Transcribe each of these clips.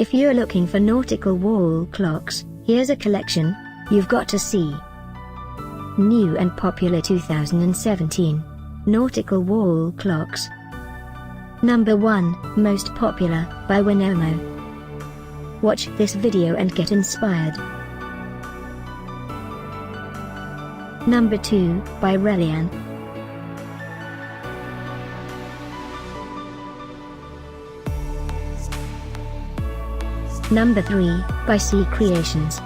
If you're looking for nautical wall clocks, here's a collection you've got to see. New and popular 2017 nautical wall clocks. Number 1, most popular, by Winomo. Watch this video and get inspired. Number 2, by RELIAN. Number 3, by C Creations.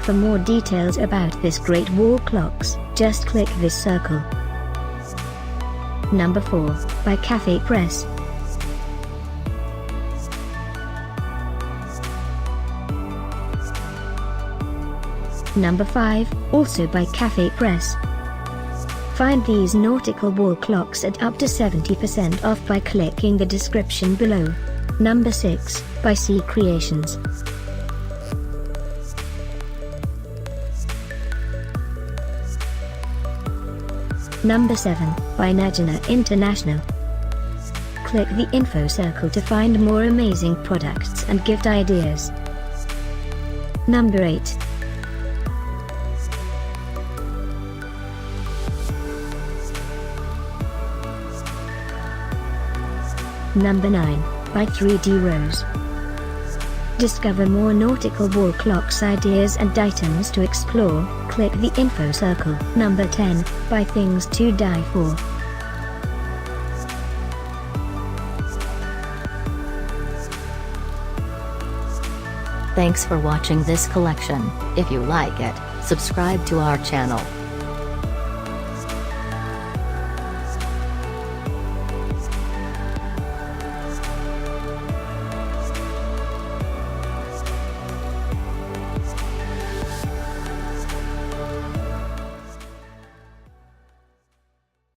For more details about this great wall clocks, just click this circle. Number 4, by CafePress. Number 5, also by CafePress. Find these nautical wall clocks at up to 70% off by clicking the description below. Number 6, by C Creations. Number 7, by Najina International. Click the info circle to find more amazing products and gift ideas. Number 8. Number 9, by 3D Rose. Discover more nautical wall clocks ideas and items to explore, click the info circle. Number 10, by Things to Die For. Thanks for watching this collection. If you like it, subscribe to our channel.